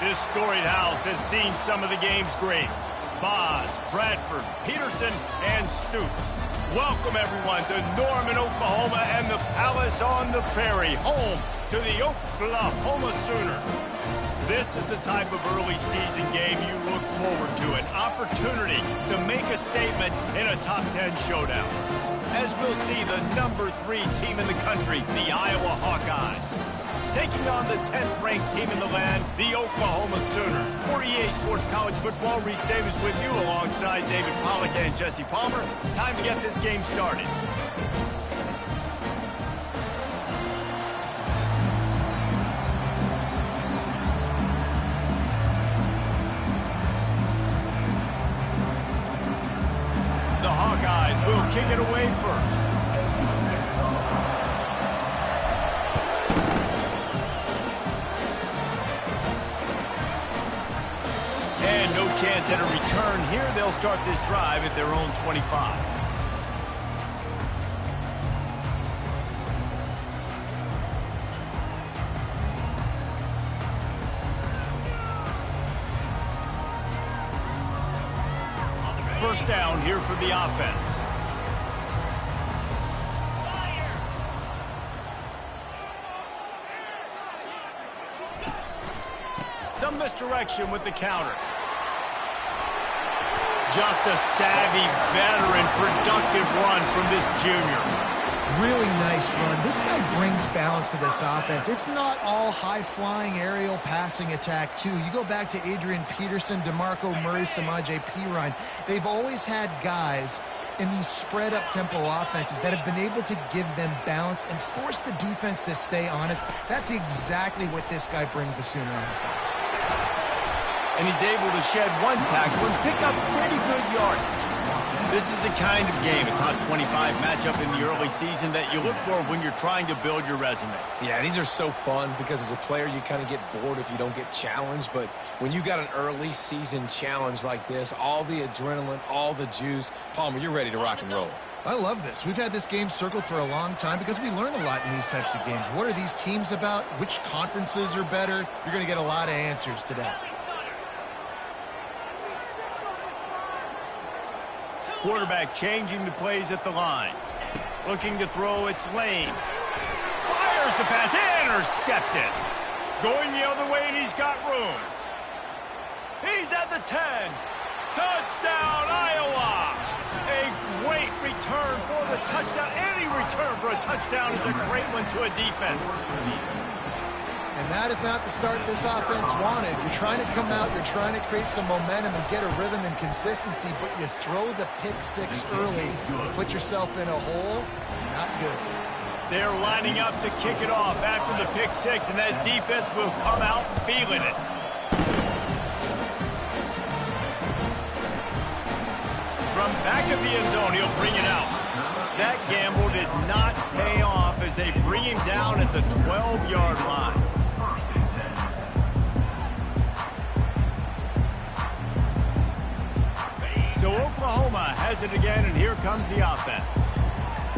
This storied house has seen some of the game's greats. Boz, Bradford, Peterson, and Stoops. Welcome, everyone, to Norman, Oklahoma, and the Palace on the Prairie, home to the Oklahoma Sooner. This is the type of early season game you look forward to, an opportunity to make a statement in a top 10 showdown. As we'll see the number 3 team in the country, the Iowa Hawkeyes, taking on the 10th-ranked team in the land, the Oklahoma Sooners. For EA Sports College Football, Reese Davis with you alongside David Pollack and Jesse Palmer. Time to get this game started. The Hawkeyes will kick it away first. Chance at a return here. They'll start this drive at their own 25. First down here for the offense. Some misdirection with the counter. Just a savvy, veteran, productive run from this junior. Really nice run. This guy brings balance to this offense. It's not all high-flying aerial passing attack, too. You go back to Adrian Peterson, DeMarco Murray, Samaje Perine. They've always had guys in these spread-up tempo offenses that have been able to give them balance and force the defense to stay honest. That's exactly what this guy brings the Sooner offense. And he's able to shed one tackle and pick up pretty good yardage. This is the kind of game, a top 25 matchup in the early season that you look for when you're trying to build your resume. Yeah, these are so fun because as a player you kind of get bored if you don't get challenged, but when you got an early season challenge like this, all the adrenaline, all the juice, Palmer, you're ready to rock and roll. I love this. We've had this game circled for a long time because we learn a lot in these types of games. What are these teams about? Which conferences are better? You're going to get a lot of answers today. Quarterback changing the plays at the line. Looking to throw, it's Lane. Fires the pass, intercepted. Going the other way, and he's got room. He's at the 10. Touchdown, Iowa! A great return for the touchdown. Any return for a touchdown is a great one to a defense. And that is not the start this offense wanted. You're trying to come out, you're trying to create some momentum and get a rhythm and consistency, but you throw the pick six early, put yourself in a hole, not good. They're lining up to kick it off after the pick six, and that defense will come out feeling it. From back of the end zone, he'll bring it out. That gamble did not pay off as they bring him down at the 12-yard line. So Oklahoma has it again, and here comes the offense.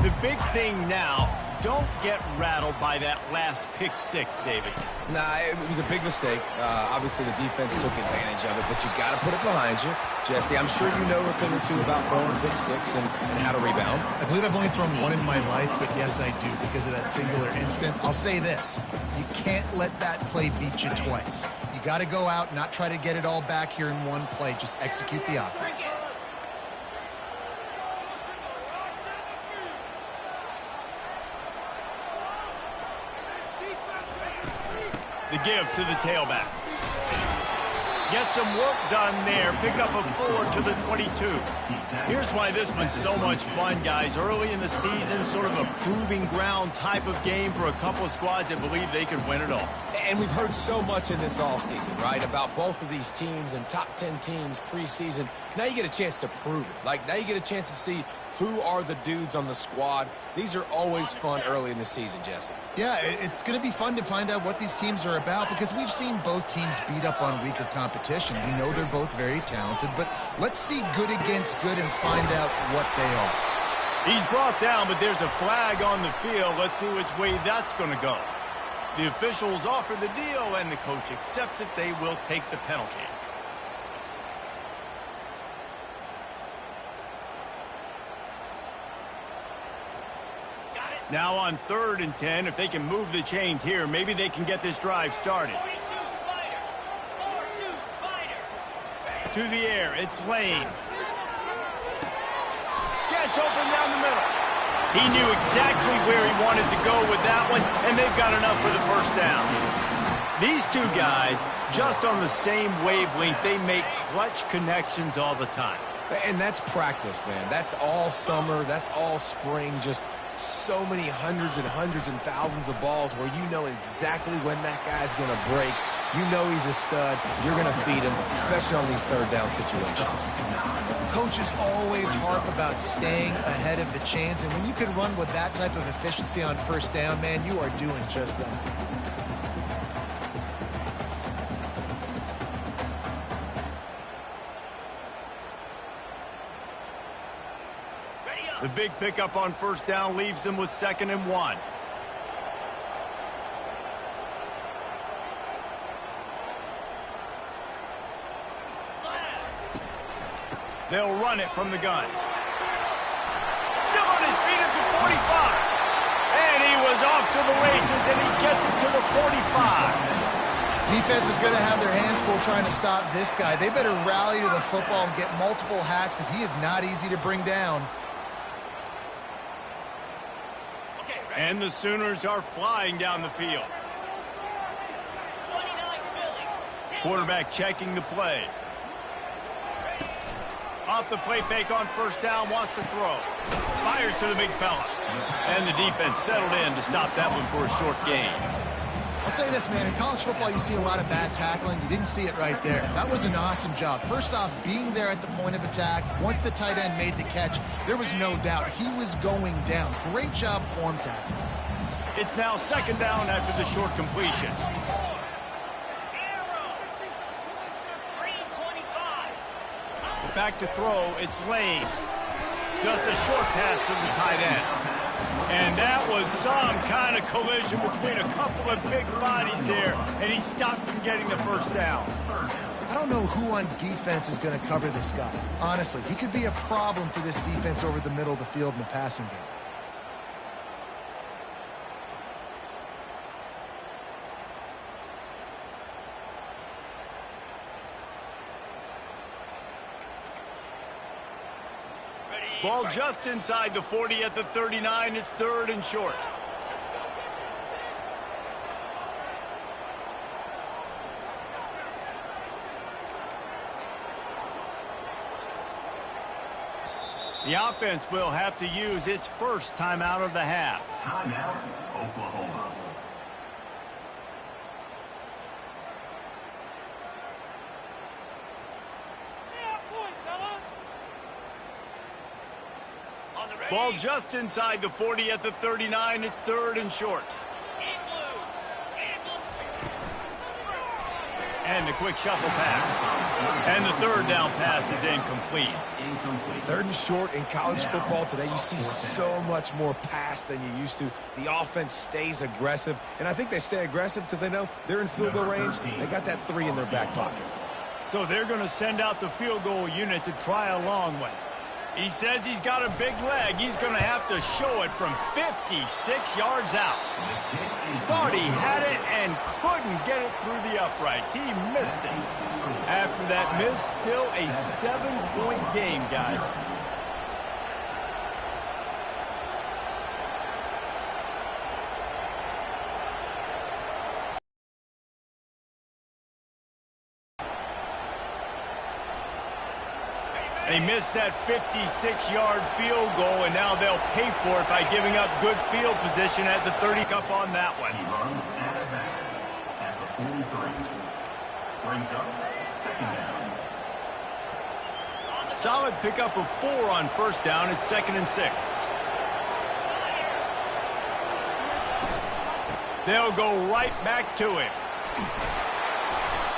The big thing now, don't get rattled by that last pick six, David. Nah, it was a big mistake. Obviously, the defense took advantage of it, but you got to put it behind you. Jesse, I'm sure you know a thing or two about throwing pick six and how to rebound. I believe I've only thrown one in my life, but yes, I do because of that singular instance. I'll say this. You can't let that play beat you twice. You got to go out, not try to get it all back here in one play. Just execute the offense. The give to the tailback. Get some work done there. Pick up a 4 to the 22. Here's why this one's so much fun, guys. Early in the season, sort of a proving ground type of game for a couple of squads that believe they could win it all. And we've heard so much in this offseason, right, about both of these teams and top 10 teams preseason. Now you get a chance to prove it. Like, now you get a chance to see who are the dudes on the squad. These are always fun early in the season, Jesse. Yeah, it's going to be fun to find out what these teams are about because we've seen both teams beat up on weaker competition. We know they're both very talented, but let's see good against good and find out what they are. He's brought down, but there's a flag on the field. Let's see which way that's going to go. The officials offer the deal, and the coach accepts it. They will take the penalty. Now on 3rd and 10, if they can move the chains here, maybe they can get this drive started. 42 Spider. 4-2 Spider. To the air, it's Lane. Gets open down the middle. He knew exactly where he wanted to go with that one, and they've got enough for the first down. These two guys, just on the same wavelength, they make clutch connections all the time. And that's practice, man. That's all summer. That's all spring. Just so many hundreds and thousands of balls where you know exactly when that guy's going to break. You know he's a stud. You're going to feed him, especially on these 3rd down situations. Coaches always harp about staying ahead of the chains, and when you can run with that type of efficiency on 1st down, man, you are doing just that. The big pickup on 1st down leaves them with 2nd and 1. They'll run it from the gun. Still on his feet at the 45. And he was off to the races, and he gets it to the 45. Defense is going to have their hands full trying to stop this guy. They better rally to the football and get multiple hats because he is not easy to bring down. And the Sooners are flying down the field. 29 Philly. Quarterback checking the play. Off the play fake on 1st down, wants to throw. Fires to the big fella. And the defense settled in to stop that one for a short gain. I'll say this, man. In college football, you see a lot of bad tackling. You didn't see it right there. That was an awesome job. First off, being there at the point of attack. Once the tight end made the catch, there was no doubt he was going down. Great job form tackling. It's now 2nd down after the short completion. Back to throw, it's Lane. Just a short pass to the tight end. And that was some kind of collision between a couple of big bodies there, and he stopped from getting the 1st down. I don't know who on defense is going to cover this guy. Honestly, he could be a problem for this defense over the middle of the field in the passing game. Ball just inside the 40 at the 39. It's 3rd and short. The offense will have to use its first timeout of the half. Timeout, Oklahoma. Ball just inside the 40 at the 39. It's 3rd and short. And the quick shuffle pass. And the 3rd down pass is incomplete. 3rd and short in college football today, you see so much more pass than you used to. The offense stays aggressive, and I think they stay aggressive because they know they're in field goal range. They got that 3 in their back pocket. So they're going to send out the field goal unit to try a long one. He says he's got a big leg. He's going to have to show it from 56 yards out. Thought he had it and couldn't get it through the uprights. He missed it. After that miss, still a 7-point game, guys. They missed that 56-yard field goal, and now they'll pay for it by giving up good field position at the 30 up on that one. He runs out of bounds at the 43. Brings up 2nd down. Solid pickup of 4 on 1st down. It's 2nd and 6. They'll go right back to him.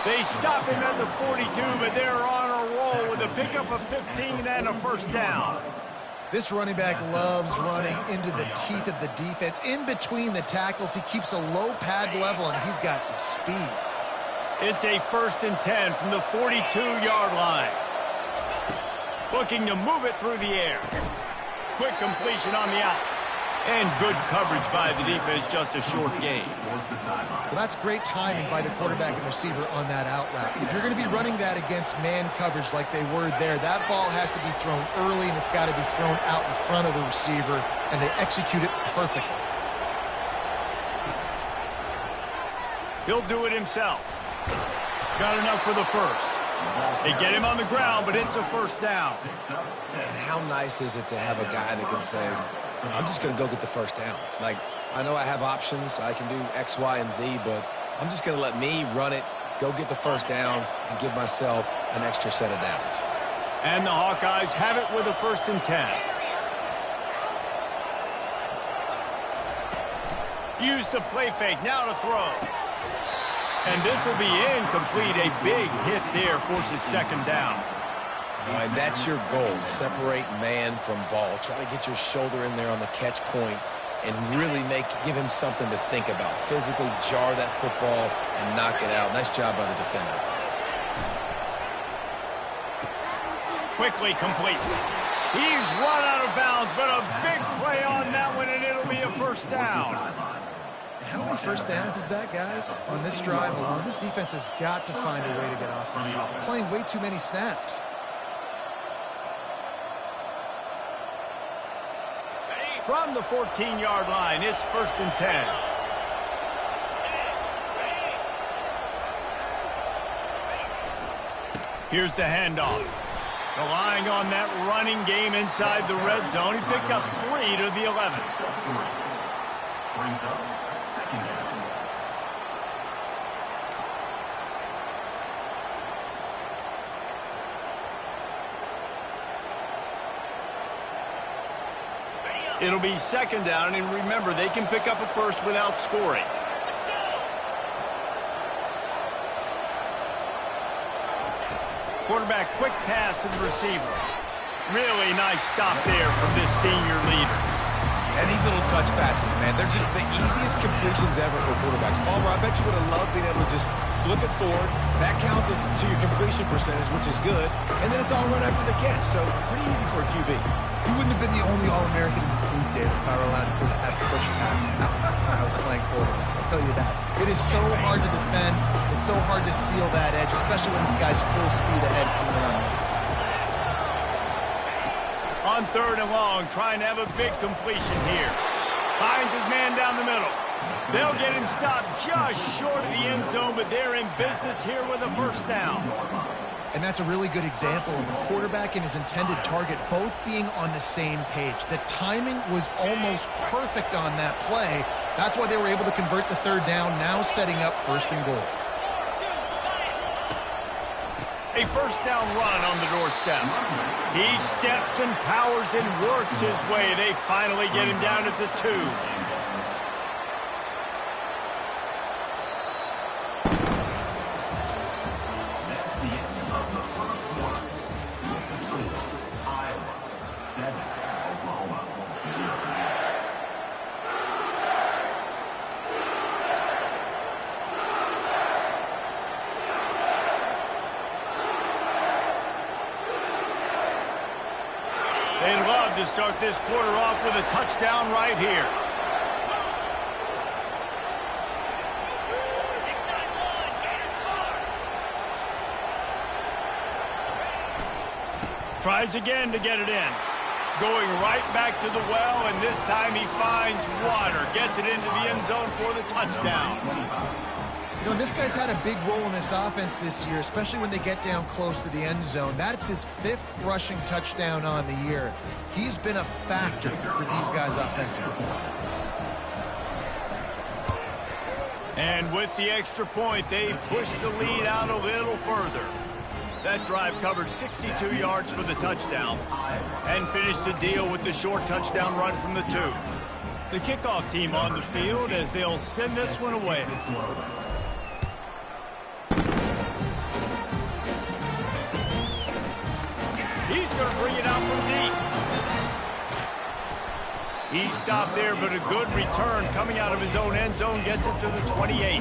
They stop him at the 42, but they're on a roll with a pickup of 15 and a 1st down. This running back loves running into the teeth of the defense. In between the tackles, he keeps a low pad level, and he's got some speed. It's a 1st and 10 from the 42-yard line. Looking to move it through the air. Quick completion on the out. And good coverage by the defense, just a short gain. Well, that's great timing by the quarterback and receiver on that out route. If you're going to be running that against man coverage like they were there, that ball has to be thrown early, and it's got to be thrown out in front of the receiver, and they execute it perfectly. He'll do it himself. Got enough for the first. They get him on the ground, but it's a 1st down. And how nice is it to have a guy that can say, I'm just going to go get the 1st down. Like, I know I have options. I can do X, Y, and Z, but I'm just going to let me run it, go get the 1st down, and give myself an extra set of downs. And the Hawkeyes have it with a 1st and 10. Use the play fake, now to throw. And this will be incomplete. A big hit there forces 2nd down. And that's your goal. Separate man from ball. Try to get your shoulder in there on the catch point and really give him something to think about. Physically jar that football and knock it out. Nice job by the defender. Quickly complete. He's run out of bounds, but a big play on that one, and it'll be a 1st down. How many 1st downs is that, guys? On this drive alone, this defense has got to find a way to get off the field. They're playing way too many snaps. From the 14-yard line, it's 1st and 10. Here's the handoff. Relying on that running game inside the red zone. He picked up 3 to the 11. Brings up 2nd down. It'll be 2nd down, and remember, they can pick up a 1st without scoring. Quarterback quick pass to the receiver. Really nice stop there from this senior leader. And these little touch passes, man, they're just the easiest completions ever for quarterbacks. Palmer, I bet you would have loved being able to just flip it forward. That counts as to your completion percentage, which is good. And then it's all run after the catch, so pretty easy for a QB. You wouldn't have been the only All-American in this booth, Dave, if I were allowed to have push passes when I was playing quarterback. I'll tell you that. It is so hard to defend. It's so hard to seal that edge, especially when this guy's full speed ahead coming around the outside. On 3rd and long, trying to have a big completion here. Finds his man down the middle. They'll get him stopped just short of the end zone, but they're in business here with a 1st down. And that's a really good example of a quarterback and his intended target both being on the same page. The timing was almost perfect on that play. That's why they were able to convert the 3rd down, now setting up 1st and goal. A 1st down run on the doorstep. He steps and powers and works his way. They finally get him down at the 2. They'd love to start this quarter off with a touchdown right here. Tries again to get it in. Going right back to the well, and this time he finds water. Gets it into the end zone for the touchdown. You know, this guy's had a big role in this offense this year, especially when they get down close to the end zone. That's his 5th rushing touchdown on the year. He's been a factor for these guys offensively. And with the extra point, they push the lead out a little further. That drive covered 62 yards for the touchdown and finished the deal with the short touchdown run from the 2. The kickoff team on the field as they'll send this one away. He's going to bring it out from deep. He stopped there, but a good return coming out of his own end zone gets it to the 28.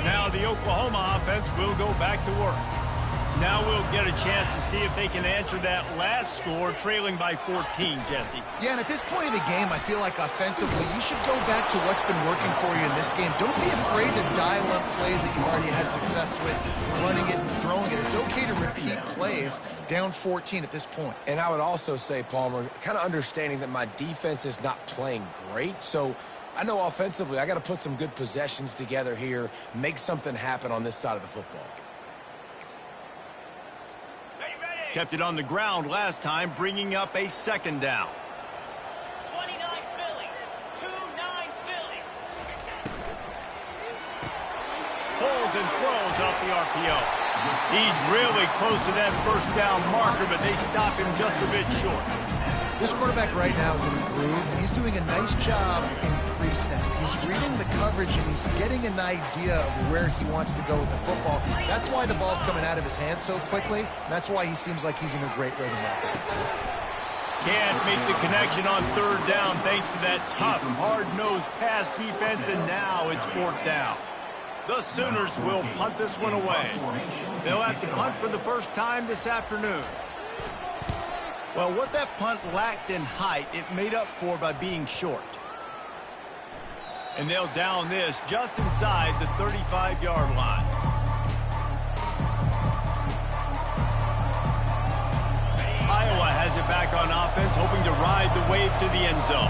Now the Oklahoma offense will go back to work. Now we'll get a chance to see if they can answer that last score, trailing by 14, Jesse. Yeah, and at this point in the game, I feel like offensively, you should go back to what's been working for you in this game. Don't be afraid to dial up plays that you've already had success with, running it and throwing it. It's okay to repeat plays down 14 at this point. And I would also say, Palmer, kind of understanding that my defense is not playing great, so I know offensively I got to put some good possessions together here, make something happen on this side of the football. Kept it on the ground last time, bringing up a second down. 29 Philly. 2-9 Philly. Pulls and throws off the RPO. He's really close to that first down marker, but they stop him just a bit short. This quarterback right now is in a groove, and he's doing a nice job in pre-snap. He's reading the coverage, and he's getting an idea of where he wants to go with the football. That's why the ball's coming out of his hands so quickly. That's why he seems like he's in a great rhythm right there. Can't make the connection on third down thanks to that tough, hard-nosed pass defense, and now it's fourth down. The Sooners will punt this one away. They'll have to punt for the first time this afternoon. Well, what that punt lacked in height, it made up for by being short. And they'll down this just inside the 35-yard line. Iowa has it back on offense, hoping to ride the wave to the end zone.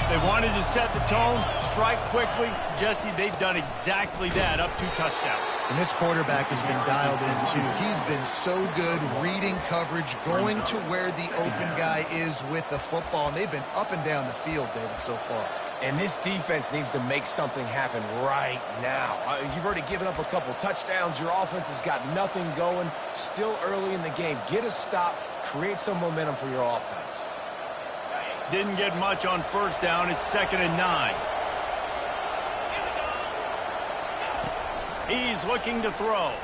They wanted to set the tone, strike quickly. Jesse, they've done exactly that, up 2 touchdowns. And this quarterback has been dialed in, too. He's been so good reading coverage, going to where the open guy is with the football. And they've been up and down the field, David, so far. And this defense needs to make something happen right now. You've already given up a couple touchdowns. Your offense has got nothing going. Still early in the game. Get a stop. Create some momentum for your offense. Didn't get much on first down. It's 2nd and 9. He's looking to throw.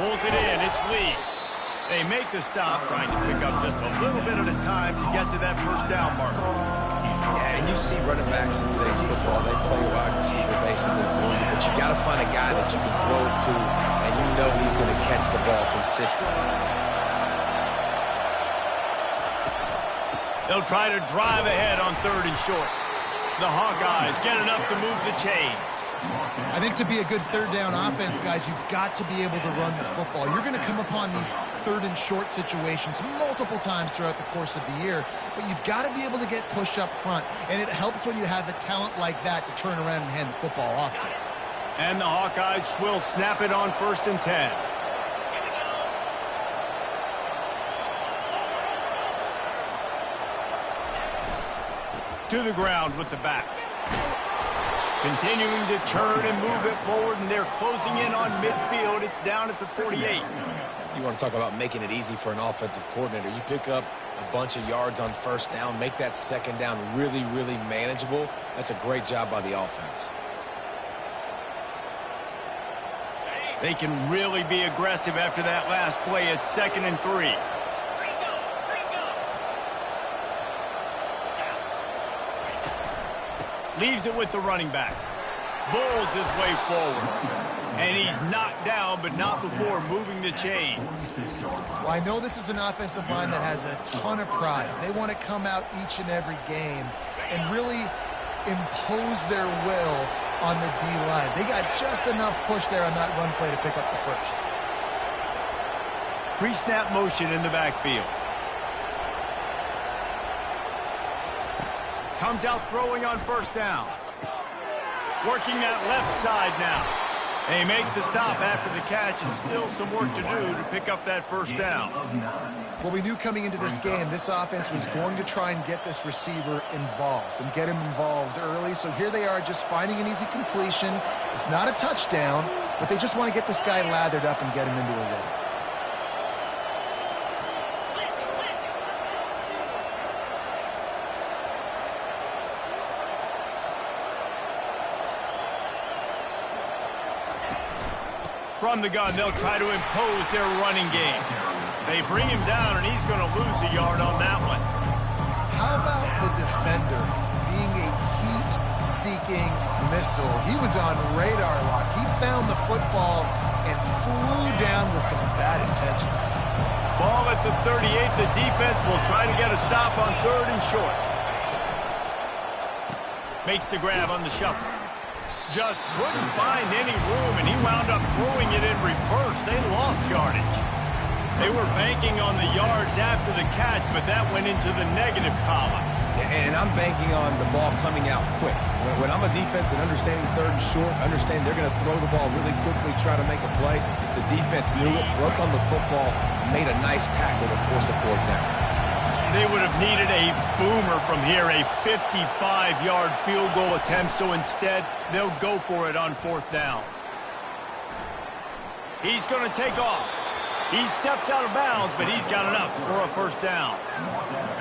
Pulls it in. It's Lee. They make the stop, trying to pick up just a little bit at a time to get to that first down marker. Yeah, and you see running backs in today's football, they play wide receiver basically for you, but you got to find a guy that you can throw it to, and you know he's going to catch the ball consistently. They'll try to drive ahead on 3rd and short. The Hawkeyes get enough to move the chains. I think to be a good third down offense, guys, you've got to be able to run the football. You're going to come upon these 3rd and short situations multiple times throughout the course of the year, but you've got to be able to get push up front, and it helps when you have a talent like that to turn around and hand the football off to. And the Hawkeyes will snap it on 1st and 10. To the ground with the back. Continuing to turn and move it forward, and they're closing in on midfield. It's down at the 48. You want to talk about making it easy for an offensive coordinator. You pick up a bunch of yards on first down, make that second down really, really manageable. That's a great job by the offense. They can really be aggressive after that last play. It's 2nd and 3. Leaves it with the running back. Bulls his way forward. And he's knocked down, but not before moving the chains. Well, I know this is an offensive line that has a ton of pride. They want to come out each and every game and really impose their will on the D-line. They got just enough push there on that run play to pick up the first. Pre-snap motion in the backfield. Comes out throwing on first down. Working that left side now. They make the stop after the catch, and still some work to do to pick up that first down. Well, we knew coming into this game, this offense was going to try and get this receiver involved and get him involved early. So here they are just finding an easy completion. It's not a touchdown, but they just want to get this guy lathered up and get him into a rhythm. From the gun, they'll try to impose their running game. They bring him down, and he's going to lose a yard on that one. How about the defender being a heat-seeking missile? He was on radar lock. He found the football and flew down with some bad intentions. Ball at the 38. The defense will try to get a stop on 3rd and short. Makes the grab on the shuffle. Just couldn't find any room, and he wound up throwing it in reverse. They lost yardage. They were banking on the yards after the catch, but that went into the negative column. And I'm banking on the ball coming out quick. When I'm a defense and understanding 3rd and short, understand they're going to throw the ball really quickly, try to make a play. The defense knew it, broke on the football, made a nice tackle to force a 4th down. They would have needed a boomer from here, a 55-yard field goal attempt, so instead they'll go for it on 4th down. He's going to take off. He steps out of bounds, but he's got enough for a 1st down.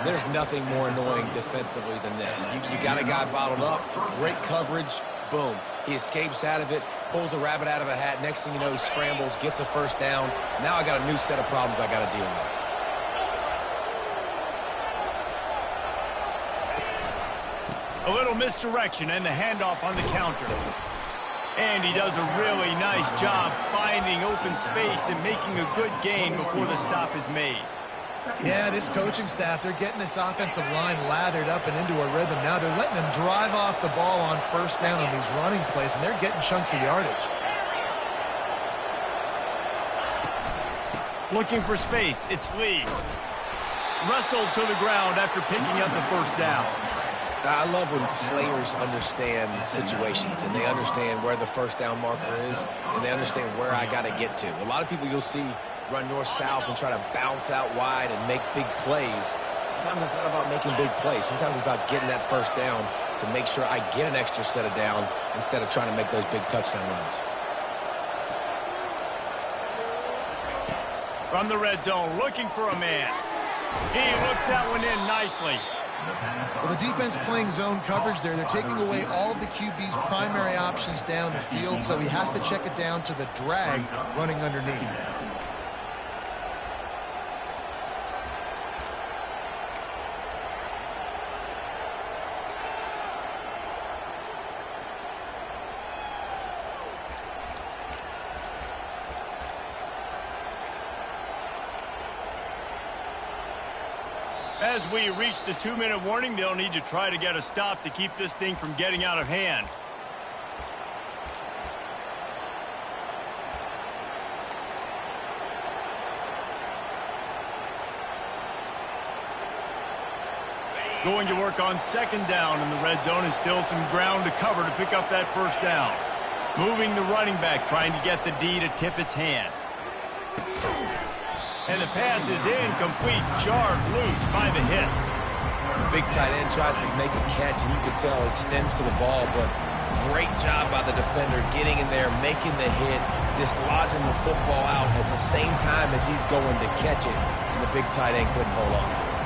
There's nothing more annoying defensively than this. You got a guy bottled up, great coverage, boom. He escapes out of it, pulls a rabbit out of a hat. Next thing you know, he scrambles, gets a 1st down. Now I got a new set of problems I got to deal with. A little misdirection and the handoff on the counter. And he does a really nice job finding open space and making a good gain before the stop is made. Yeah, this coaching staff, they're getting this offensive line lathered up and into a rhythm. Now they're letting them drive off the ball on 1st down on these running plays, and they're getting chunks of yardage. Looking for space, it's Lee. Wrestled to the ground after picking up the 1st down. I love when players understand situations and they understand where the 1st down marker is and they understand where I got to get to. A lot of people you'll see run north-south and try to bounce out wide and make big plays. Sometimes it's not about making big plays. Sometimes it's about getting that 1st down to make sure I get an extra set of downs instead of trying to make those big touchdown runs. From the red zone, looking for a man. He looks that one in nicely. Well, the defense playing zone coverage there. They're taking away all of the QB's primary options down the field, so he has to check it down to the drag running underneath. As we reach the 2-minute warning, they'll need to try to get a stop to keep this thing from getting out of hand. Going to work on 2nd down in the red zone, and still some ground to cover to pick up that 1st down. Moving the running back, trying to get the D to tip its hand. And the pass is incomplete, jarred loose by the hit. The big tight end tries to make a catch, and you can tell he extends for the ball, but great job by the defender getting in there, making the hit, dislodging the football out at the same time as he's going to catch it, and the big tight end couldn't hold on to it.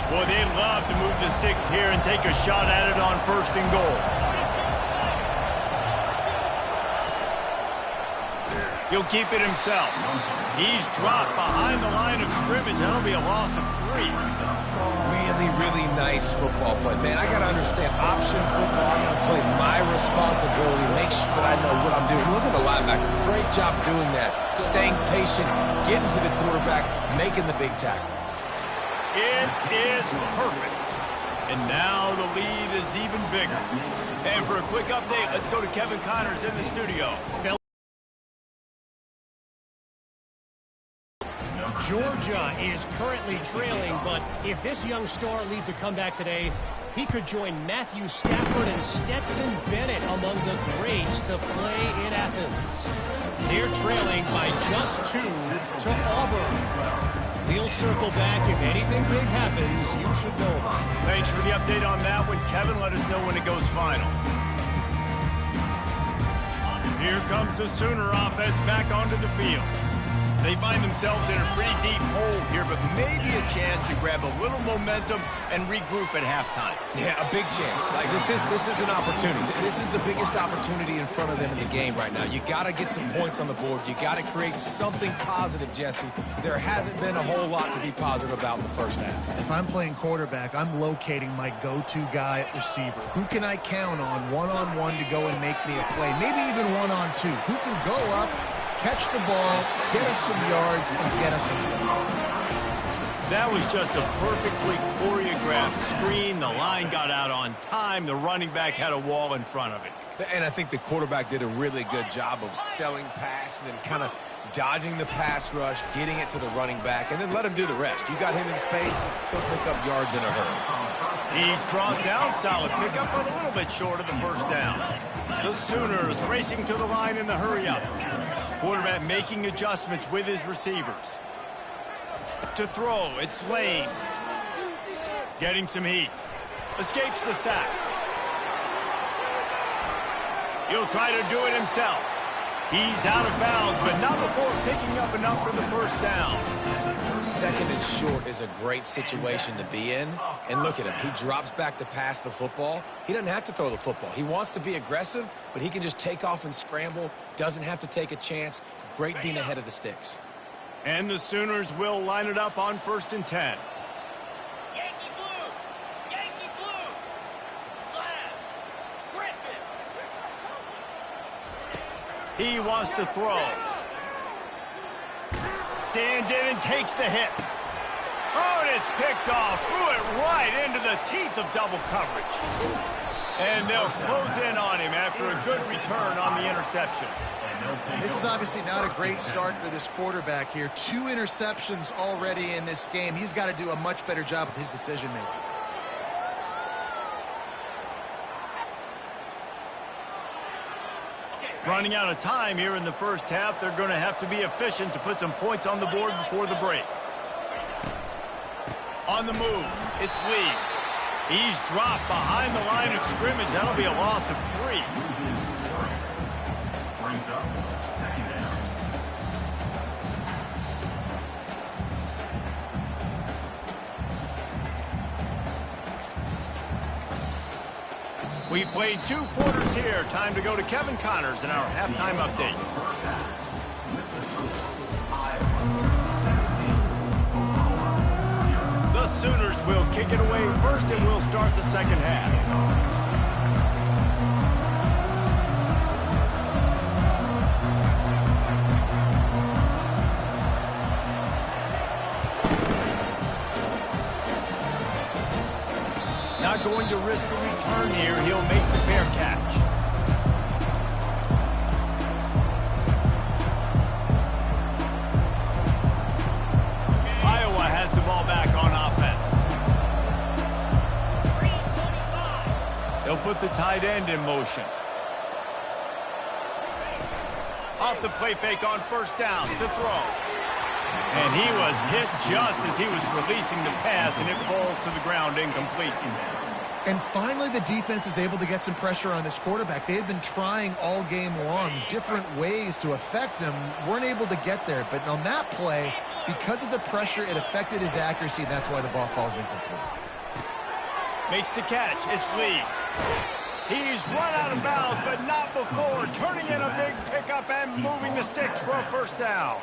Well, they'd love to move the sticks here and take a shot at it on 1st and goal. He'll keep it himself. He's dropped behind the line of scrimmage. That'll be a loss of 3. Really, really nice football play. Man, I got to understand option football. I got to play my responsibility, make sure that I know what I'm doing. Look at the linebacker. Great job doing that. Staying patient, getting to the quarterback, making the big tackle. It is perfect. And now the lead is even bigger. And for a quick update, let's go to Kevin Connors in the studio. Georgia is currently trailing, but if this young star leads a comeback today, he could join Matthew Stafford and Stetson Bennett among the greats to play in Athens. They're trailing by just 2 to Auburn. We'll circle back. If anything big happens, you should know about it. Thanks for the update on that one, Kevin. Let us know when it goes final. Here comes the Sooner offense back onto the field. They find themselves in a pretty deep hole here, but maybe a chance to grab a little momentum and regroup at halftime. Yeah, a big chance. Like this is an opportunity. This is the biggest opportunity in front of them in the game right now. You got to get some points on the board. You got to create something positive, Jesse. There hasn't been a whole lot to be positive about in the first half. If I'm playing quarterback, I'm locating my go-to guy at receiver. Who can I count on one-on-one to go and make me a play? Maybe even one-on-two. Who can go up, catch the ball, get us some yards, and get us some points. That was just a perfectly choreographed screen. The line got out on time. The running back had a wall in front of it. And I think the quarterback did a really good job of selling pass and then kind of dodging the pass rush, getting it to the running back, and then let him do the rest. You got him in space, he'll pick up yards in a hurry. He's brought down, solid pickup, but a little bit short of the first down. The Sooners racing to the line in the hurry-up. Quarterback making adjustments with his receivers. To throw, it's Lane. Getting some heat. Escapes the sack. He'll try to do it himself. He's out of bounds, but not before picking up enough for the first down. Second and short is a great situation to be in. And look at him. He drops back to pass the football. He doesn't have to throw the football. He wants to be aggressive, but he can just take off and scramble. Doesn't have to take a chance. Great being ahead of the sticks. And the Sooners will line it up on 1st and 10. Yankee blue. Yankee blue. Slab. Griffin. He wants to throw. Stands in and takes the hit. Oh, and it's picked off. Threw it right into the teeth of double coverage. And they'll close in on him after a good return on the interception. This is obviously not a great start for this quarterback here. 2 interceptions already in this game. He's got to do a much better job with his decision-making. Running out of time here in the first half. They're going to have to be efficient to put some points on the board before the break. On the move, it's Lee. He's dropped behind the line of scrimmage. That'll be a loss of 3. Brings up second down. We played 2 quarters here. Time to go to Kevin Connors in our halftime update. The Sooners will kick it away first, and we'll start the second half. Not going to risk a return here. He'll make the fair catch. Iowa has the ball back on offense. They'll put the tight end in motion. Off the play fake on first down to throw. And he was hit just as he was releasing the pass, and it falls to the ground incomplete. And finally, the defense is able to get some pressure on this quarterback. They had been trying all game long different ways to affect him. Weren't able to get there. But on that play, because of the pressure, it affected his accuracy. That's why the ball falls incomplete. Makes the catch. It's Lee. He's run out of bounds, but not before turning in a big pickup and moving the sticks for a first down.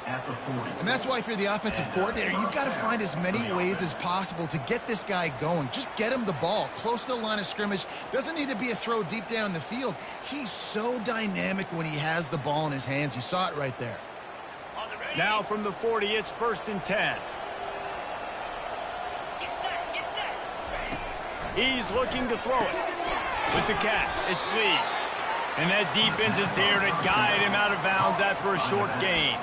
And that's why if you're the offensive coordinator, you've got to find as many ways as possible to get this guy going. Just get him the ball close to the line of scrimmage. Doesn't need to be a throw deep down the field. He's so dynamic when he has the ball in his hands. You saw it right there. Now from the 40, it's 1st and 10. Get set. Get set. He's looking to throw it. With the catch, it's Lee. And that defense is there to guide him out of bounds after a short gain.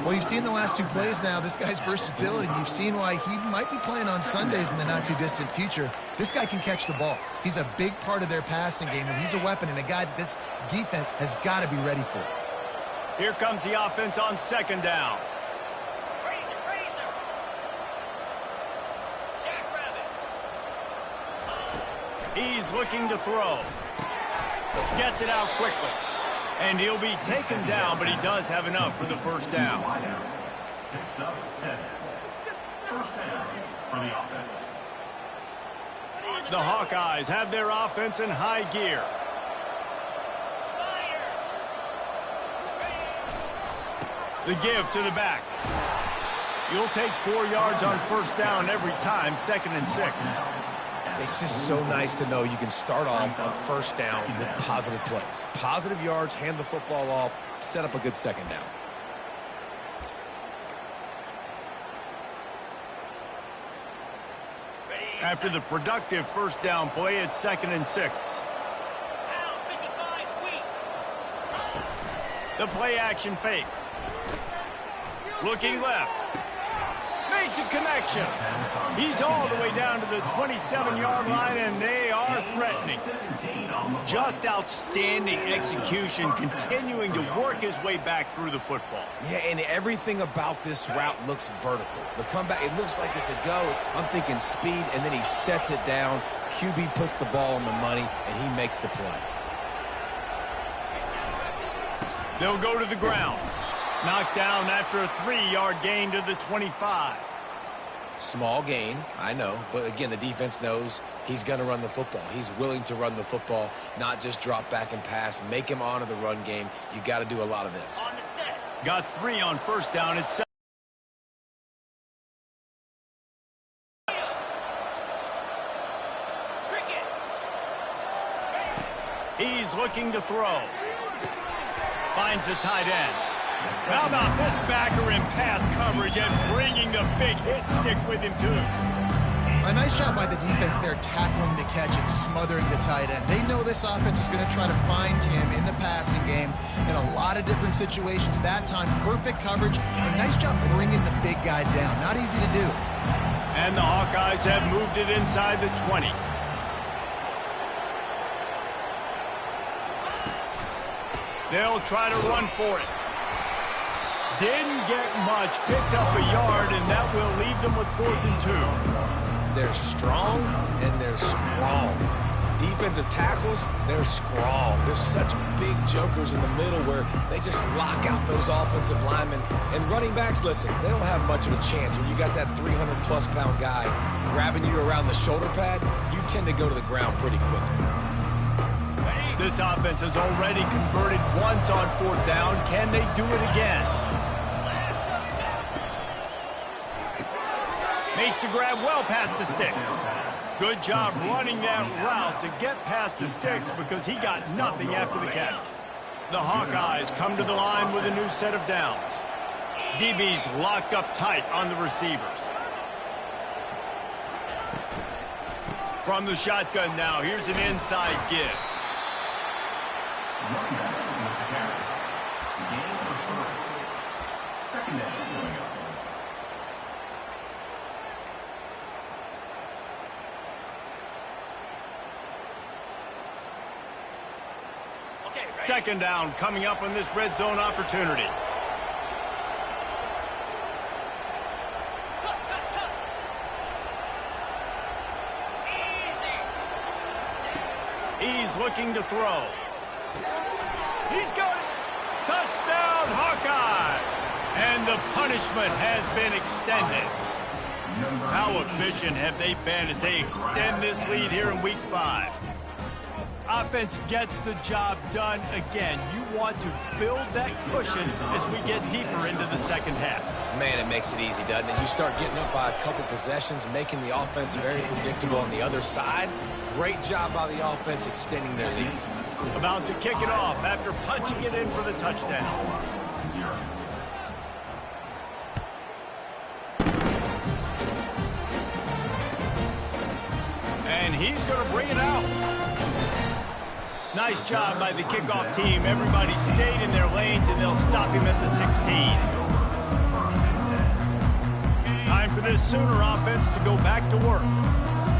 Well, you've seen the last 2 plays now. This guy's versatility. You've seen why he might be playing on Sundays in the not-too-distant future. This guy can catch the ball. He's a big part of their passing game, and he's a weapon and a guy that this defense has got to be ready for. Here comes the offense on 2nd down. Razor. Jackrabbit. He's looking to throw. Gets it out quickly. And he'll be taken down, but he does have enough for the first down. Picks up 7. First down for the offense. The Hawkeyes have their offense in high gear. The give to the back. You'll take 4 yards on first down every time, 2nd and 6. It's just so nice to know you can start off on first down with positive plays. Positive yards, hand the football off, set up a good second down. After the productive first down play, it's 2nd and 6. The play action fake. Looking left. Makes a connection. He's all the way down to the 27-yard line, and they are threatening. Just outstanding execution, continuing to work his way back through the football. Yeah, and everything about this route looks vertical. The comeback, it looks like it's a go. I'm thinking speed, and then he sets it down. QB puts the ball on the money, and he makes the play. They'll go to the ground. Knocked down after a 3-yard gain to the 25. Small gain, I know, but again, the defense knows he's going to run the football. He's willing to run the football, not just drop back and pass, make him honor the run game. You got to do a lot of this. Got 3 on first down at 7. He's looking to throw. Finds the tight end. How about this backer in pass coverage and bringing the big hit stick with him, too? A nice job by the defense there tackling the catch and smothering the tight end. They know this offense is going to try to find him in the passing game in a lot of different situations. That time, perfect coverage and nice job bringing the big guy down. Not easy to do. And the Hawkeyes have moved it inside the 20. They'll try to run for it. Didn't get much, picked up a yard, and that will leave them with 4th and 2. They're strong, and they're strong. Defensive tackles, they're strong. There's such big jokers in the middle where they just lock out those offensive linemen. And running backs, listen, they don't have much of a chance. When you got that 300-plus pound guy grabbing you around the shoulder pad, you tend to go to the ground pretty quickly. This offense has already converted once on 4th down. Can they do it again? Makes the grab well past the sticks. Good job running that route to get past the sticks because he got nothing after the catch. The Hawkeyes come to the line with a new set of downs. DB's locked up tight on the receivers. From the shotgun now, here's an inside give. Running back with the carry. Gain for first. Second down coming up. Second down coming up on this red zone opportunity. He's looking to throw. He's got it. Touchdown, Hawkeye. And the punishment has been extended. How efficient have they been as they extend this lead here in Week 5? Offense gets the job done again. You want to build that cushion as we get deeper into the second half. Man, it makes it easy, doesn't it? You start getting up by a couple possessions, making the offense very predictable on the other side. Great job by the offense extending their lead. About to kick it off after punching it in for the touchdown. And he's going to bring it out. Nice job by the kickoff team. Everybody stayed in their lanes, and they'll stop him at the 16. Time for this Sooner offense to go back to work.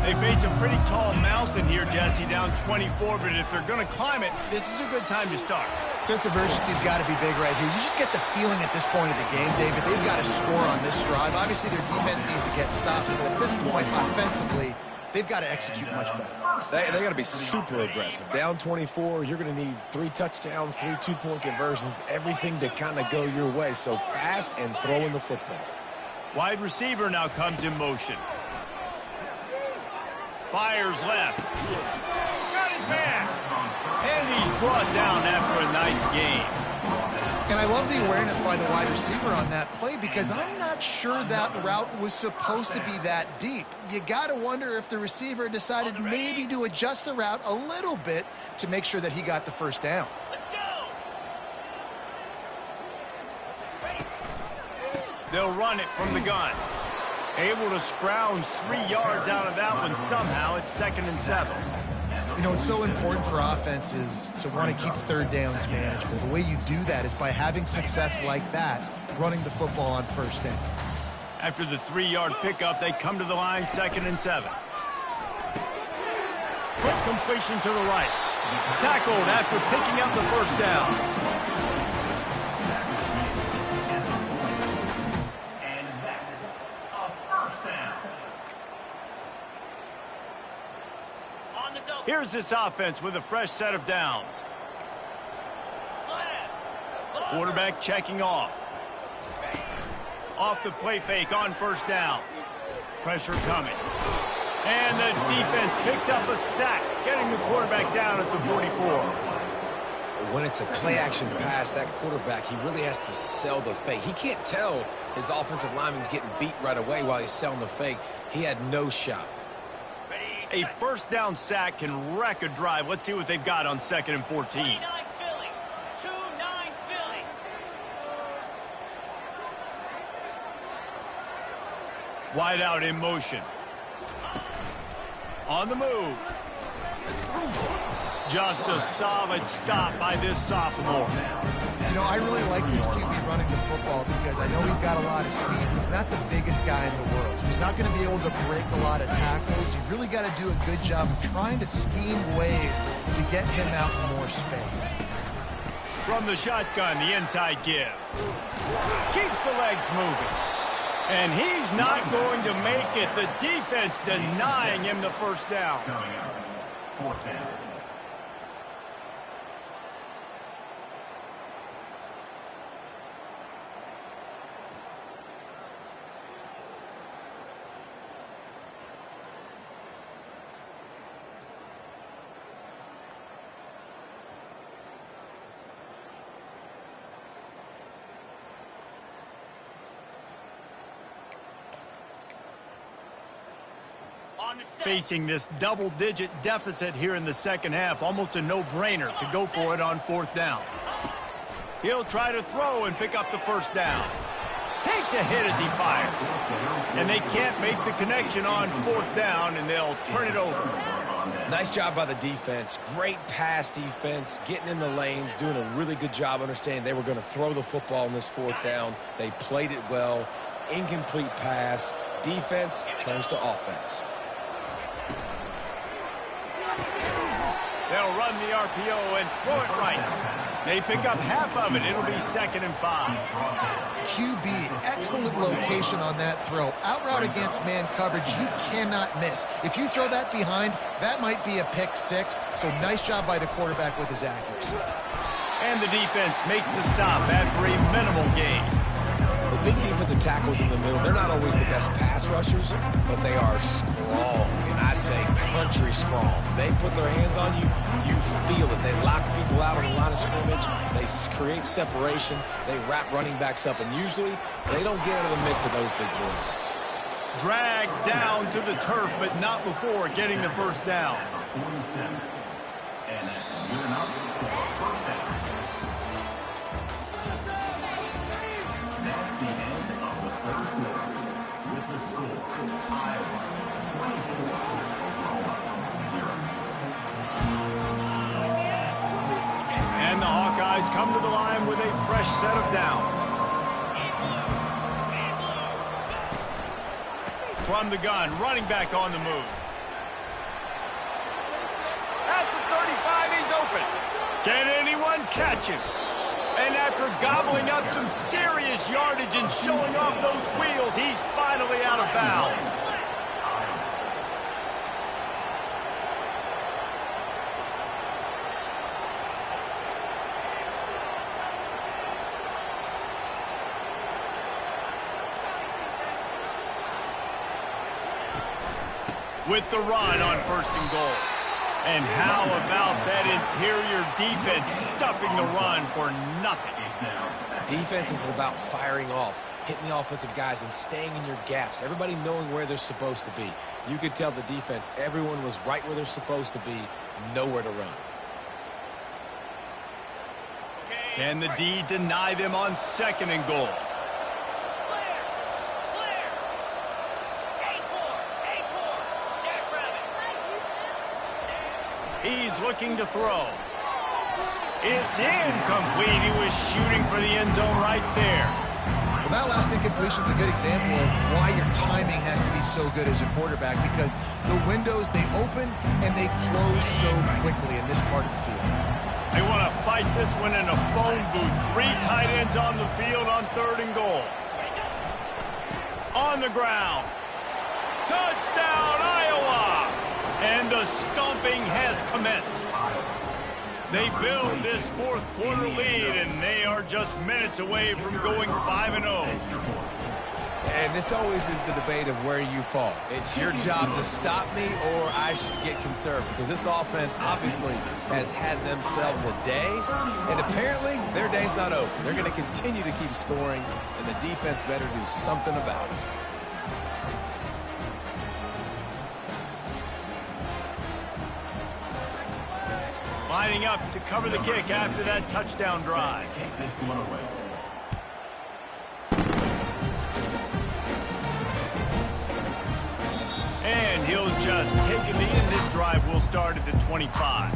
They face a pretty tall mountain here, Jesse, down 24, but if they're going to climb it, this is a good time to start. Sense of urgency's got to be big right here. You just get the feeling at this point of the game, David, they've got to score on this drive. Obviously, their defense needs to get stops, but at this point, offensively, they've got to execute much better. They got to be super aggressive. Down 24, you're going to need 3 touchdowns, 3 two-point conversions, everything to kind of go your way. So fast and throwing the football. Wide receiver now comes in motion. Fires left. Got his man. And he's brought down after a nice game. And I love the awareness by the wide receiver on that play because I'm not sure that route was supposed to be that deep. You got to wonder if the receiver decided maybe to adjust the route a little bit to make sure that he got the first down. Let's go. They'll run it from the gun. Able to scrounge 3 yards out of that one somehow. It's 2nd and 7. You know, it's so important for offenses to want to keep third downs manageable. The way you do that is by having success like that, running the football on first down. After the 3-yard pickup, they come to the line, 2nd and 7. Quick completion to the right. Tackled after picking up the first down. And that's a first down. On the double. Here's this offense with a fresh set of downs. Slam. Quarterback checking off. Off the play fake on first down. Pressure coming. And the defense picks up a sack, getting the quarterback down at the 44. When it's a play-action pass, that quarterback, he really has to sell the fake. He can't tell his offensive lineman's getting beat right away while he's selling the fake. He had no shot. A first down sack can wreck a drive. Let's see what they've got on 2nd and 14. 29 Philly. 2-9 Philly. Wide out in motion. On the move. Just a solid stop by this sophomore. You know, I really like this QB running the football because I know he's got a lot of speed. He's not the biggest guy in the world, so he's not going to be able to break a lot of tackles. You really got to do a good job of trying to scheme ways to get him out in more space. From the shotgun, the inside give. Keeps the legs moving. And he's not going to make it. The defense denying him the first down. Coming up, 4th down. On the set. Facing this double-digit deficit here in the second half, almost a no-brainer to go for it on 4th down. He'll try to throw and pick up the first down. Takes a hit as he fires. And they can't make the connection on 4th down, and they'll turn it over. Nice job by the defense. Great pass defense, getting in the lanes, doing a really good job understanding they were going to throw the football in this 4th down. They played it well. Incomplete pass. Defense turns to offense. They'll run the RPO and throw it right. They pick up half of it. It'll be 2nd and 5. QB, excellent location on that throw. Out route against man coverage, you cannot miss. If you throw that behind, that might be a pick 6. So nice job by the quarterback with his accuracy. And the defense makes the stop after a minimal gain. The big defensive tackles in the middle, they're not always the best pass rushers, but they are strong, and I say country strong. They put their hands on you, you feel it. They lock people out on the line of scrimmage. They create separation. They wrap running backs up, and usually they don't get out of the mix of those big boys. Dragged down to the turf, but not before getting the first down. 47. And that's good enough for a first down. That's the end of the 3rd quarter. With the score, Iowa 24, Oklahoma 0. And the Hawkeyes come to the line with a fresh set of downs. From the gun, running back on the move. At the 35, he's open. Can anyone catch him? And after gobbling up some serious yardage and showing off those wheels, he's finally out of bounds. with the run on 1st and goal. And how about that interior defense stuffing the run for nothing? Defense is about firing off, hitting the offensive guys and staying in your gaps. Everybody knowing where they're supposed to be. You could tell the defense, everyone was right where they're supposed to be, nowhere to run. Can the D deny them on 2nd and goal? He's looking to throw. It's incomplete. He was shooting for the end zone right there. Well, that last incompletion is a good example of why your timing has to be so good as a quarterback, because the windows, they open and they close so quickly in this part of the field. They want to fight this one in a phone booth. 3 tight ends on the field on 3rd and goal. On the ground. Touchdown, Iowa! And the stomping has commenced. They build this 4th quarter lead, and they are just minutes away from going 5-0. And this always is the debate of where you fall. It's your job to stop me, or I should get conservative. Because this offense obviously has had themselves a day, and apparently their day's not over. They're going to continue to keep scoring, and the defense better do something about it. Lining up to cover the kick after that touchdown drive. Take this one away. And he'll just take it in. This drive will start at the 25.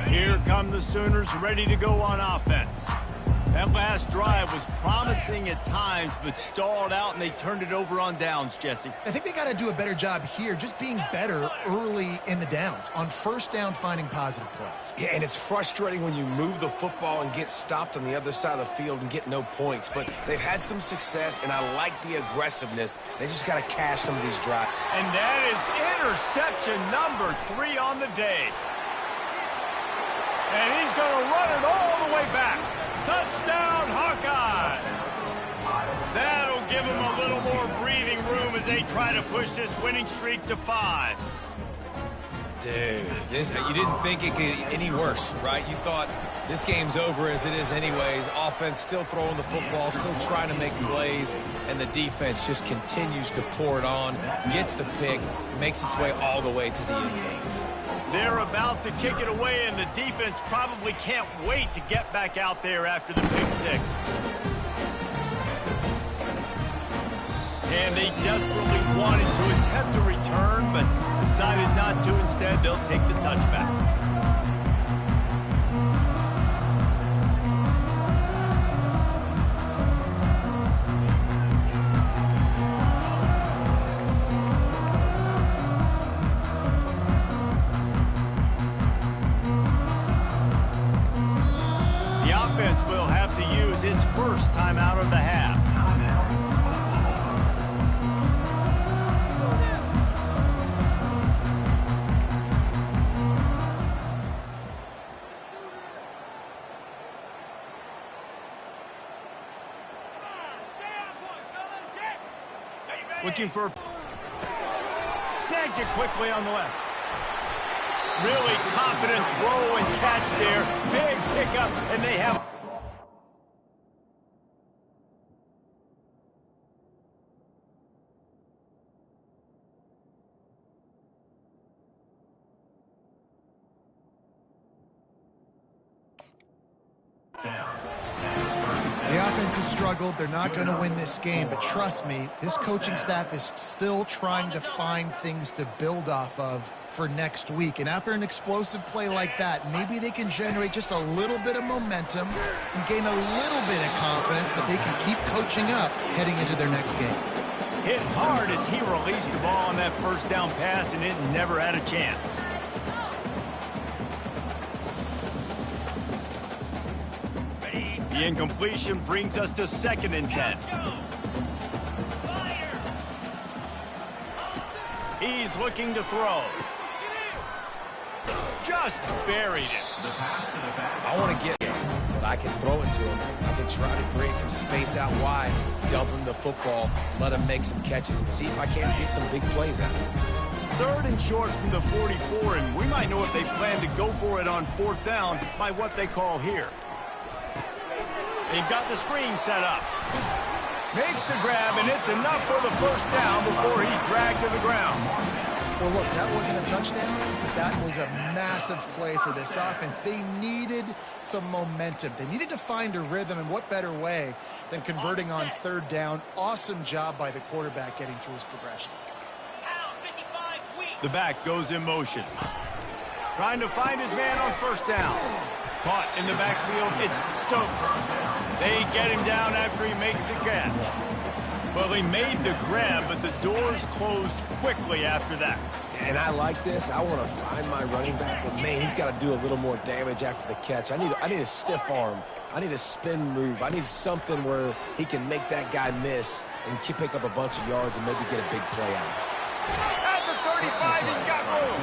Here come the Sooners, ready to go on offense. That last drive was promising at times, but stalled out, and they turned it over on downs, Jesse. I think they got to do a better job here, just being better early in the downs, on 1st down, finding positive plays. Yeah, and it's frustrating when you move the football and get stopped on the other side of the field and get no points. But they've had some success, and I like the aggressiveness. They just got to cash some of these drives. And that is interception number 3 on the day. And he's going to run it all the way back. Touchdown, Hawkeye! That'll give them a little more breathing room as they try to push this winning streak to 5. Dude, you didn't think it could get any worse, right? You thought this game's over as it is anyways. Offense still throwing the football, still trying to make plays, and the defense just continues to pour it on, gets the pick, makes its way all the way to the end zone. They're about to kick it away, and the defense probably can't wait to get back out there after the pick 6. And they desperately wanted to attempt a return, but decided not to. Instead, they'll take the touchback. Will have to use its first timeout of the half. Looking for... Snags it quickly on the left. Really confident throw and catch there. Big pickup, and they have... The offense has struggled. They're not going to win this game, but trust me, this coaching staff is still trying to find things to build off of for next week. And after an explosive play like that, maybe they can generate just a little bit of momentum and gain a little bit of confidence that they can keep coaching up heading into their next game. Hit hard as he released the ball on that 1st down pass, and it never had a chance. The incompletion brings us to 2nd and 10. He's looking to throw. Just buried it. I want to get there, but I can throw it to him. I can try to create some space out wide, dump him the football, let him make some catches, and see if I can't get some big plays out of him. 3rd and short from the 44, and we might know if they plan to go for it on 4th down by what they call here. They've got the screen set up. Makes the grab, and it's enough for the 1st down before he's dragged to the ground. Well, look, that wasn't a touchdown, but that was a massive play for this offense. They needed some momentum. They needed to find a rhythm, and what better way than converting on 3rd down. Awesome job by the quarterback getting through his progression. The back goes in motion. Trying to find his man on 1st down. Caught in the backfield, it's Stokes. They get him down after he makes the catch. Well, he made the grab, but the doors closed quickly after that. And I like this. I want to find my running back, but man, he's got to do a little more damage after the catch. I need a stiff arm. I need a spin move. I need something where he can make that guy miss and pick up a bunch of yards and maybe get a big play out of it. At the 35, he's got room.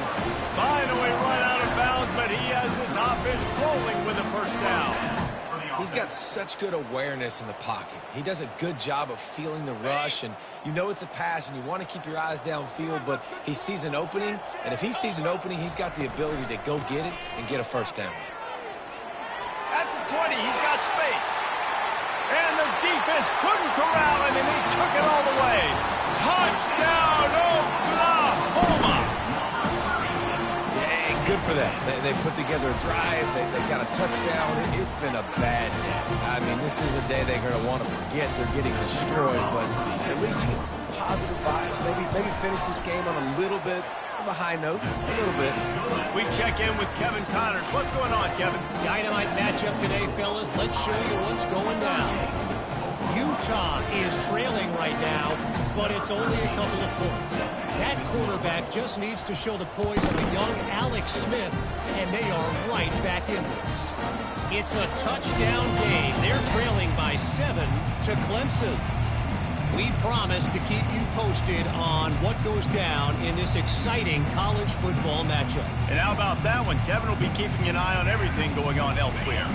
Finally run out of bounds, but he has this offense rolling with a 1st down. He's got such good awareness in the pocket. He does a good job of feeling the rush, and you know it's a pass, and you want to keep your eyes downfield, but he sees an opening, and if he sees an opening, he's got the ability to go get it and get a 1st down. At the 20, he's got space. And the defense couldn't corral him, and he took it all the way. Touchdown, Oklahoma! Yeah, good for them. They put together a drive. They got a touchdown. It's been a bad day. I mean, this is a day they're going to want to forget. They're getting destroyed, but at least you get some positive vibes. Maybe finish this game on a little bit of a high note, a little bit. We check in with Kevin Connors. What's going on, Kevin? Dynamite matchup today, fellas. Let's show you what's going down. Utah is trailing right now, but it's only a couple of points. That quarterback just needs to show the poise of a young Alex Smith, and they are right back in this. It's a touchdown game. They're trailing by 7 to Clemson. We promise to keep you posted on what goes down in this exciting college football matchup. And how about that one? Kevin will be keeping an eye on everything going on elsewhere.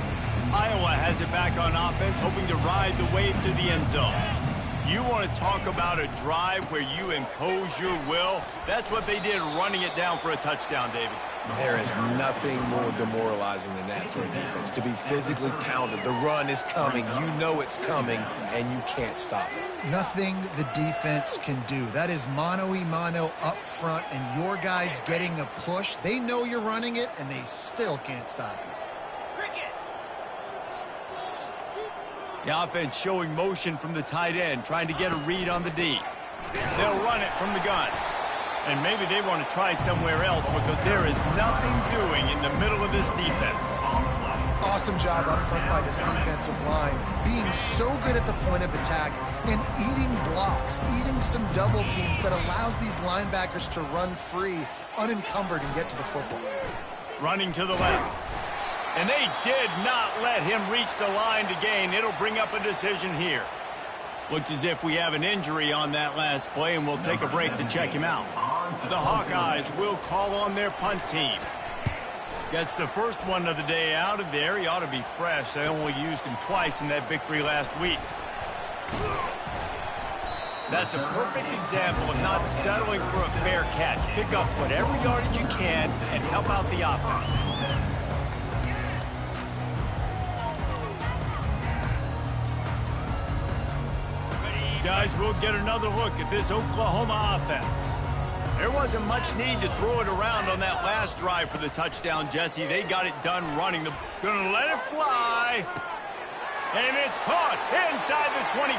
Iowa has it back on offense, hoping to ride the wave to the end zone. You want to talk about a drive where you impose your will? That's what they did, running it down for a touchdown, David. There is nothing more demoralizing than that for a defense, to be physically pounded. The run is coming. You know it's coming, and you can't stop it. Nothing the defense can do. That is mano-a-mano up front, and your guys getting a push. They know you're running it, and they still can't stop it. The offense showing motion from the tight end, trying to get a read on the D. They'll run it from the gun. And maybe they want to try somewhere else because there is nothing doing in the middle of this defense. Awesome job up front by this defensive line, being so good at the point of attack and eating blocks, eating some double teams that allows these linebackers to run free, unencumbered, and get to the football. Running to the left. And they did not let him reach the line to gain. It'll bring up a decision here. Looks as if we have an injury on that last play, and we'll take a break to check him out. The Hawkeyes will call on their punt team. Gets the first one of the day out of there. He ought to be fresh. They only used him twice in that victory last week. That's a perfect example of not settling for a fair catch. Pick up whatever yardage you can and help out the offense. Guys, we'll get another look at this Oklahoma offense. There wasn't much need to throw it around on that last drive for the touchdown, Jesse. They got it done running. They're going to let it fly. And it's caught inside the 25.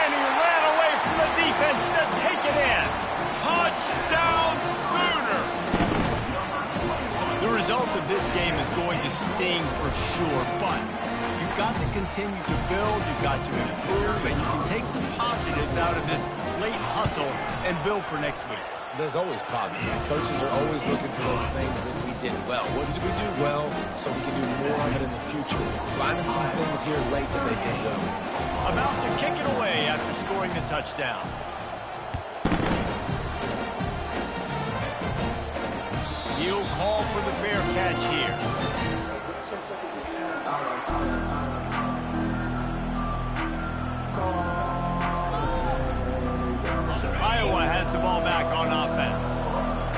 And he ran away from the defense to take it in. Touchdown, Sooner! The result of this game is going to sting for sure, but you've got to continue to build, you've got to improve, and you can take some positives out of this late hustle and build for next week. There's always positives. The coaches are always looking for those things that we did well. What did we do well so we can do more of it in the future? Finding some things here late that they did well. About to kick it away after scoring the touchdown. He'll call for the fair catch here. the ball back on offense.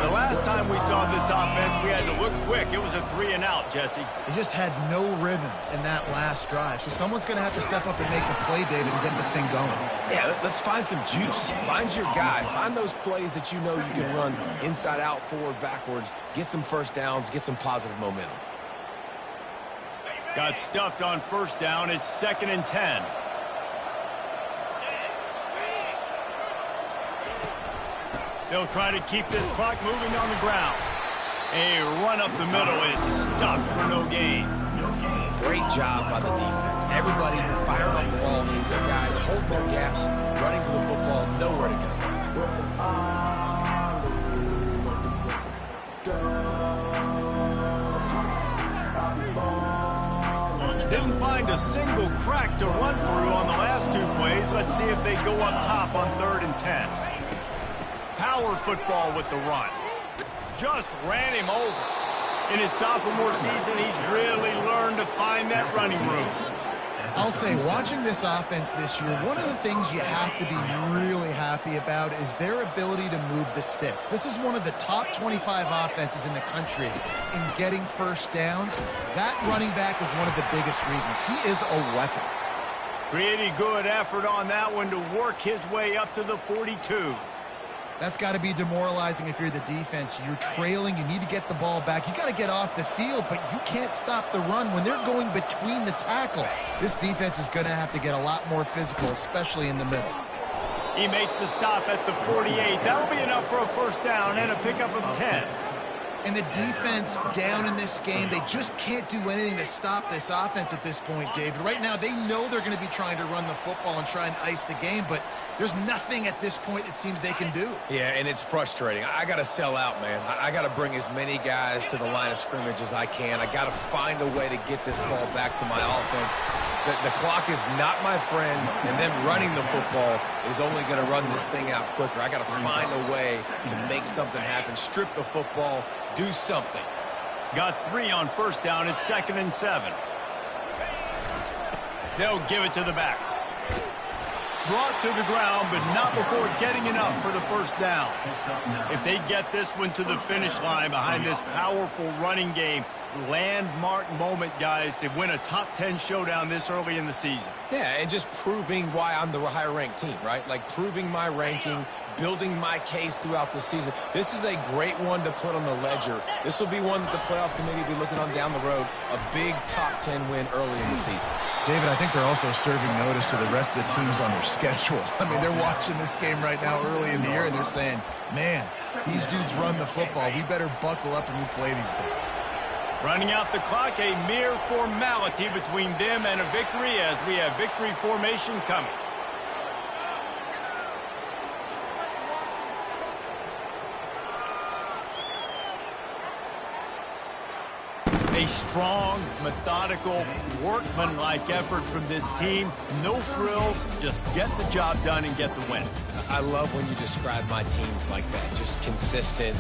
The last time we saw this offense, we had to look quick. It was a 3-and-out, Jesse. They just had no rhythm in that last drive. So someone's going to have to step up and make a play, David, and get this thing going. Yeah, let's find some juice. Find your guy. Find those plays that you know you can run inside out, forward, backwards. Get some first downs. Get some positive momentum. Got stuffed on first down. It's 2nd and 10. They'll try to keep this clock moving on the ground. A run up the middle is stopped for no gain. Great job by the defense. Everybody firing off the ball, hitting their guys, holding their gaps, running to the football, nowhere to go. Didn't find a single crack to run through on the last 2 plays. Let's see if they go up top on 3rd and 10. Power football with the run. Just ran him over. In his sophomore season, he's really learned to find that running room. I'll say, watching this offense this year, one of the things you have to be really happy about is their ability to move the sticks. This is one of the top 25 offenses in the country in getting first downs. That running back is one of the biggest reasons. He is a weapon. Pretty good effort on that one to work his way up to the 42. That's got to be demoralizing if you're the defense. You're trailing. You need to get the ball back. You got to get off the field, but you can't stop the run when they're going between the tackles. This defense is going to have to get a lot more physical, especially in the middle. He makes the stop at the 48. That'll be enough for a first down and a pickup of 10. And the defense down in this game, they just can't do anything to stop this offense at this point, David. Right now, they know they're going to be trying to run the football and try and ice the game, but there's nothing at this point it seems they can do. Yeah, and it's frustrating. I got to sell out, man. I got to bring as many guys to the line of scrimmage as I can. I got to find a way to get this ball back to my offense. The clock is not my friend, and them running the football is only going to run this thing out quicker. I got to find a way to make something happen, strip the football, do something. Got 3 on first down. It's 2nd and 7. They'll give it to the back. Brought to the ground, but not before getting enough for the first down. If they get this one to the finish line behind this powerful running game, landmark moment, guys, to win a top 10 showdown this early in the season. Yeah, and just proving why I'm the higher-ranked team, right? Like proving my ranking, building my case throughout the season. This is a great one to put on the ledger. This will be one that the playoff committee will be looking on down the road. A big top 10 win early in the season. David, I think they're also serving notice to the rest of the teams on their schedule. I mean, they're watching this game right now early in the year, and they're saying, man, these dudes run the football. We better buckle up and we play these guys. Running out the clock, a mere formality between them and a victory as we have victory formation coming. A strong, methodical, workmanlike effort from this team. No frills, just get the job done and get the win. I love when you describe my teams like that. Just consistent,